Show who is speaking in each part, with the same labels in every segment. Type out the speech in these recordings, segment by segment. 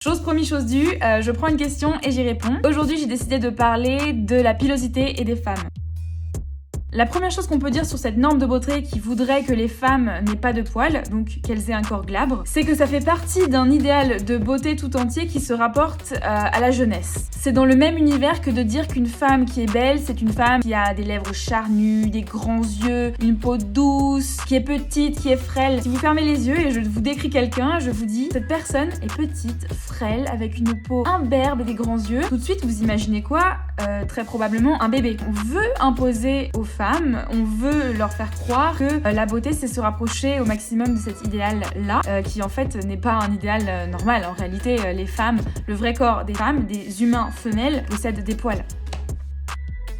Speaker 1: Chose promis, chose due, je prends une question et j'y réponds. Aujourd'hui, j'ai décidé de parler de la pilosité et des femmes. La première chose qu'on peut dire sur cette norme de beauté qui voudrait que les femmes n'aient pas de poils, donc qu'elles aient un corps glabre, c'est que ça fait partie d'un idéal de beauté tout entier qui se rapporte à la jeunesse. C'est dans le même univers que de dire qu'une femme qui est belle, c'est une femme qui a des lèvres charnues, des grands yeux, une peau douce, qui est petite, qui est frêle. Si vous fermez les yeux et je vous décris quelqu'un, je vous dis cette personne est petite, frêle, avec une peau imberbe et des grands yeux. Tout de suite, vous imaginez quoi? Très probablement un bébé. On veut imposer aux femmes, on veut leur faire croire que la beauté c'est se rapprocher au maximum de cet idéal-là, qui en fait n'est pas un idéal normal. En réalité, les femmes, le vrai corps des femmes, des humains femelles, possèdent des poils.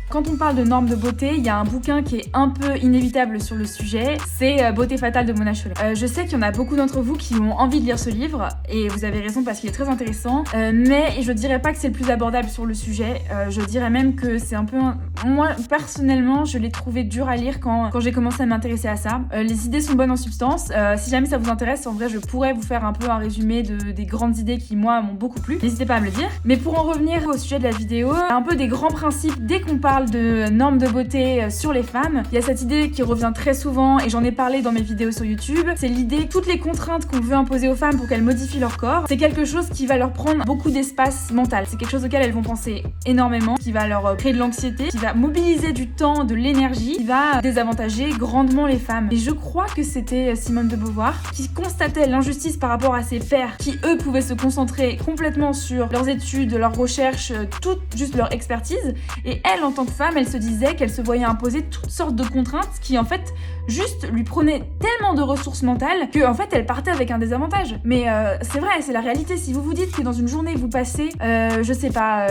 Speaker 1: Quand on parle de normes de beauté, il y a un bouquin qui est un peu inévitable sur le sujet, c'est Beauté fatale de Mona Chollet. Je sais qu'il y en a beaucoup d'entre vous qui ont envie de lire ce livre, et vous avez raison parce qu'il est très intéressant, mais je dirais pas que c'est le plus abordable sur le sujet, je dirais même que c'est un peu... Moi, personnellement, je l'ai trouvé dur à lire quand j'ai commencé à m'intéresser à ça. Les idées sont bonnes en substance, si jamais ça vous intéresse, en vrai, je pourrais vous faire un peu un résumé des grandes idées qui, moi, m'ont beaucoup plu. N'hésitez pas à me le dire. Mais pour en revenir au sujet de la vidéo, un peu des grands principes dès qu'on parle de normes de beauté sur les femmes. Il y a cette idée qui revient très souvent et j'en ai parlé dans mes vidéos sur YouTube. C'est l'idée que toutes les contraintes qu'on veut imposer aux femmes pour qu'elles modifient leur corps, c'est quelque chose qui va leur prendre beaucoup d'espace mental. C'est quelque chose auquel elles vont penser énormément, qui va leur créer de l'anxiété, qui va mobiliser du temps, de l'énergie, qui va désavantager grandement les femmes. Et je crois que c'était Simone de Beauvoir qui constatait l'injustice par rapport à ses pairs qui, eux, pouvaient se concentrer complètement sur leurs études, leurs recherches, toute juste leur expertise. Et elle, en tant que femme, elle se disait qu'elle se voyait imposer toutes sortes de contraintes qui en fait juste lui prenaient tellement de ressources mentales que en fait elle partait avec un désavantage. Mais c'est vrai, c'est la réalité. Si vous vous dites que dans une journée vous passez, je sais pas,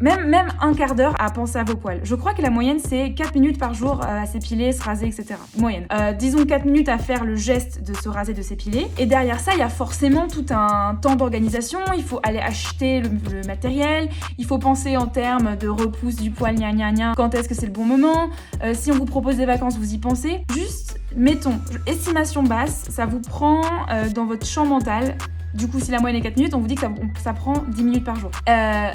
Speaker 1: même un quart d'heure à penser à vos poils. Je crois que la moyenne c'est 4 minutes par jour à s'épiler, se raser, etc. Moyenne. Disons 4 minutes à faire le geste de se raser, de s'épiler. Et derrière ça, il y a forcément tout un temps d'organisation. Il faut aller acheter le matériel. Il faut penser en termes de repousse du poil, gna gna gna. Quand est-ce que c'est le bon moment? Si on vous propose des vacances, vous y pensez. Juste, mettons, estimation basse, ça vous prend dans votre champ mental. Du coup, si la moyenne est 4 minutes, on vous dit que ça prend 10 minutes par jour.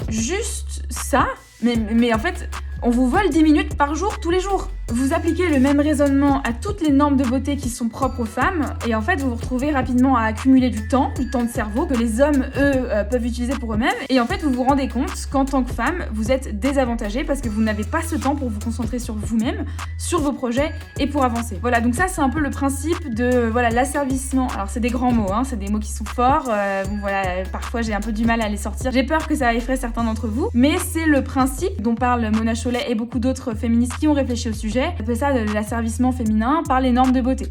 Speaker 1: Juste ça, mais en fait, on vous vole 10 minutes par jour, tous les jours. Vous appliquez le même raisonnement à toutes les normes de beauté qui sont propres aux femmes, et en fait, vous vous retrouvez rapidement à accumuler du temps de cerveau, que les hommes, eux, peuvent utiliser pour eux-mêmes, et en fait, vous vous rendez compte qu'en tant que femme, vous êtes désavantagée parce que vous n'avez pas ce temps pour vous concentrer sur vous-même, sur vos projets, et pour avancer. Voilà, donc ça, c'est un peu le principe de, voilà, l'asservissement. Alors, c'est des grands mots, hein, c'est des mots qui sont forts, bon, voilà, parfois, j'ai un peu du mal à les sortir. J'ai peur que ça effraie certains d'entre vous, mais c'est le principe dont parle Mona Chollet et beaucoup d'autres féministes qui ont réfléchi au sujet. On appelle ça de l'asservissement féminin par les normes de beauté.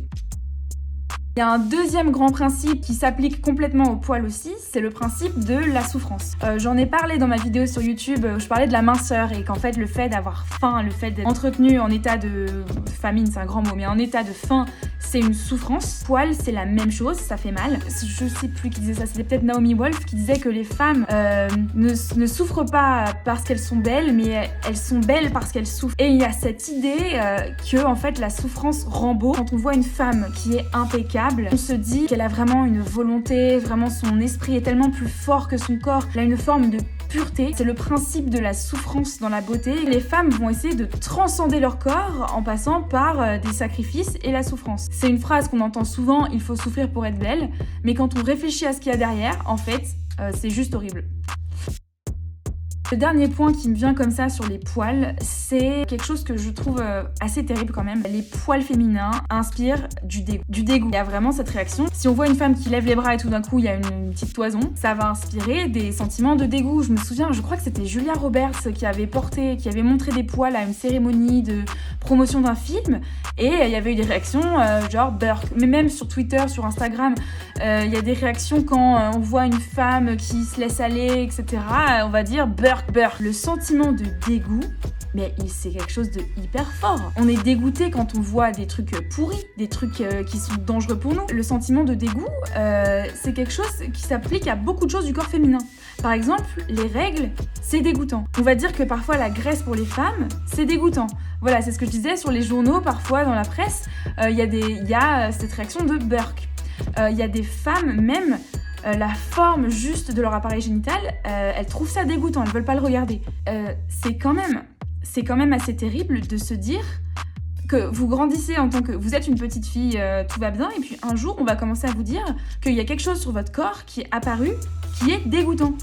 Speaker 1: Il y a un deuxième grand principe qui s'applique complètement au poil aussi, c'est le principe de la souffrance. J'en ai parlé dans ma vidéo sur YouTube où je parlais de la minceur et qu'en fait le fait d'avoir faim, le fait d'être entretenu en état de famine, c'est un grand mot, mais en état de faim, c'est une souffrance. Poil, c'est la même chose, ça fait mal. Je sais plus qui disait ça, c'était peut-être Naomi Wolf qui disait que les femmes ne souffrent pas parce qu'elles sont belles, mais elles sont belles parce qu'elles souffrent. Et il y a cette idée que en fait la souffrance rend beau. Quand on voit une femme qui est impeccable, on se dit qu'elle a vraiment une volonté, vraiment son esprit est tellement plus fort que son corps, elle a une forme de pureté. C'est le principe de la souffrance dans la beauté. Les femmes vont essayer de transcender leur corps en passant par des sacrifices et la souffrance. C'est une phrase qu'on entend souvent, il faut souffrir pour être belle, mais quand on réfléchit à ce qu'il y a derrière, en fait, c'est juste horrible. Le dernier point qui me vient comme ça sur les poils, c'est quelque chose que je trouve assez terrible quand même. Les poils féminins inspirent du dégoût. Il y a vraiment cette réaction. Si on voit une femme qui lève les bras et tout d'un coup il y a une petite toison, ça va inspirer des sentiments de dégoût. Je me souviens, je crois que c'était Julia Roberts qui avait montré des poils à une cérémonie de promotion d'un film et il y avait eu des réactions genre burk. Mais même sur Twitter, sur Instagram, il y a des réactions quand on voit une femme qui se laisse aller, etc. On va dire burk. Le sentiment de dégoût, mais c'est quelque chose de hyper fort. On est dégoûté quand on voit des trucs pourris, des trucs qui sont dangereux pour nous. Le sentiment de dégoût, c'est quelque chose qui s'applique à beaucoup de choses du corps féminin. Par exemple, les règles, c'est dégoûtant. On va dire que parfois la graisse pour les femmes, c'est dégoûtant. Voilà, c'est ce que je disais sur les journaux, parfois dans la presse, il y a cette réaction de burk. Il y a des femmes même la forme juste de leur appareil génital, elles trouvent ça dégoûtant, elles veulent pas le regarder. C'est quand même assez terrible de se dire que vous grandissez en tant que... Vous êtes une petite fille, tout va bien, et puis un jour, on va commencer à vous dire qu'il y a quelque chose sur votre corps qui est apparu, qui est dégoûtant.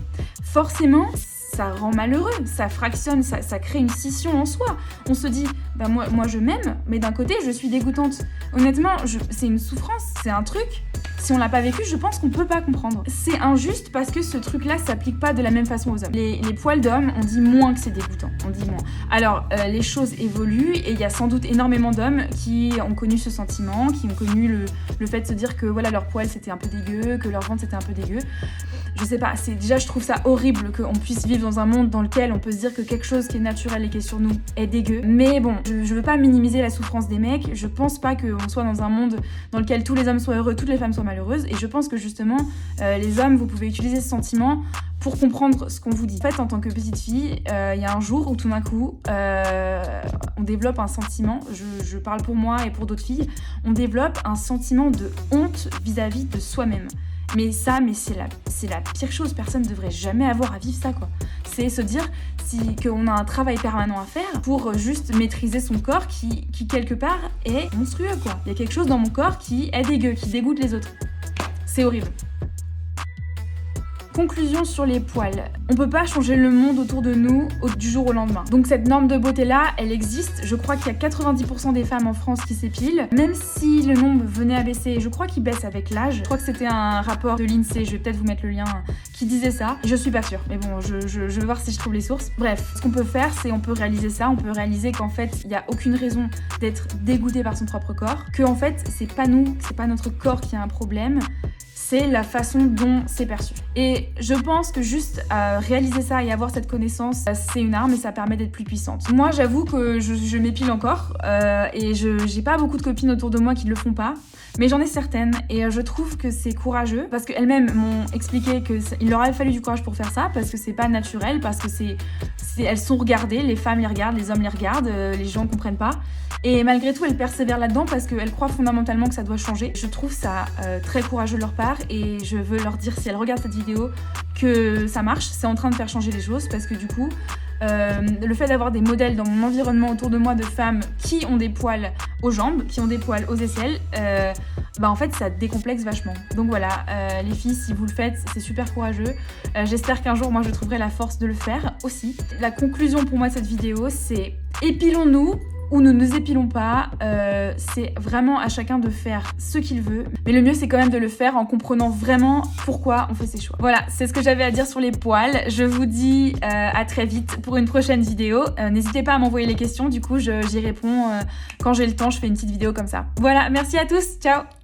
Speaker 1: Forcément, ça rend malheureux, ça fractionne, ça crée une scission en soi. On se dit, bah moi je m'aime, mais d'un côté, je suis dégoûtante. Honnêtement, c'est une souffrance, c'est un truc... Si on l'a pas vécu, je pense qu'on peut pas comprendre. C'est injuste parce que ce truc-là s'applique pas de la même façon aux hommes. Les poils d'hommes, on dit moins que c'est dégoûtant. On dit moins. Alors, les choses évoluent et il y a sans doute énormément d'hommes qui ont connu ce sentiment, qui ont connu le fait de se dire que voilà, leur poil c'était un peu dégueu, que leur ventre c'était un peu dégueu. Je sais pas, déjà je trouve ça horrible qu'on puisse vivre dans un monde dans lequel on peut se dire que quelque chose qui est naturel et qui est sur nous est dégueu. Mais bon, je veux pas minimiser la souffrance des mecs, je pense pas qu'on soit dans un monde dans lequel tous les hommes soient heureux, toutes les femmes soient malheureuses, et je pense que justement, les hommes, vous pouvez utiliser ce sentiment pour comprendre ce qu'on vous dit. En fait, en tant que petite fille, il y a un jour où tout d'un coup, on développe un sentiment, je parle pour moi et pour d'autres filles, on développe un sentiment de honte vis-à-vis de soi-même. Mais c'est la pire chose, personne ne devrait jamais avoir à vivre ça, quoi. C'est se dire qu'on a un travail permanent à faire pour juste maîtriser son corps qui quelque part est monstrueux, quoi. Il y a quelque chose dans mon corps qui est dégueu, qui dégoûte les autres. C'est horrible. Conclusion sur les poils. On peut pas changer le monde autour de nous du jour au lendemain. Donc cette norme de beauté-là, elle existe. Je crois qu'il y a 90% des femmes en France qui s'épilent. Même si le nombre venait à baisser, je crois qu'il baisse avec l'âge. Je crois que c'était un rapport de l'INSEE, je vais peut-être vous mettre le lien, qui disait ça. Je suis pas sûre, mais bon, je vais voir si je trouve les sources. Bref, ce qu'on peut faire, c'est on peut réaliser ça. On peut réaliser qu'en fait, il y a aucune raison d'être dégoûté par son propre corps. Que en fait, c'est pas nous, c'est pas notre corps qui a un problème. C'est la façon dont c'est perçu. Et je pense que juste réaliser ça et avoir cette connaissance, c'est une arme et ça permet d'être plus puissante. Moi, j'avoue que je m'épile encore et j'ai pas beaucoup de copines autour de moi qui le font pas, mais j'en ai certaines et je trouve que c'est courageux parce qu'elles-mêmes m'ont expliqué qu'il leur avait fallu du courage pour faire ça parce que c'est pas naturel, parce que elles sont regardées, les femmes les regardent, les hommes les regardent, les gens comprennent pas. Et malgré tout, elles persévèrent là-dedans parce qu'elles croient fondamentalement que ça doit changer. Je trouve ça très courageux de leur part et je veux leur dire, si elles regardent cette vidéo, que ça marche, c'est en train de faire changer les choses parce que du coup, le fait d'avoir des modèles dans mon environnement autour de moi de femmes qui ont des poils aux jambes, qui ont des poils aux aisselles, en fait ça décomplexe vachement. Donc voilà, les filles, si vous le faites, c'est super courageux. J'espère qu'un jour moi je trouverai la force de le faire aussi. La conclusion pour moi de cette vidéo, c'est épilons-nous ou ne nous épilons pas, c'est vraiment à chacun de faire ce qu'il veut. Mais le mieux, c'est quand même de le faire en comprenant vraiment pourquoi on fait ses choix. Voilà, c'est ce que j'avais à dire sur les poils. Je vous dis à très vite pour une prochaine vidéo. N'hésitez pas à m'envoyer les questions, du coup, j'y réponds quand j'ai le temps, je fais une petite vidéo comme ça. Voilà, merci à tous, ciao!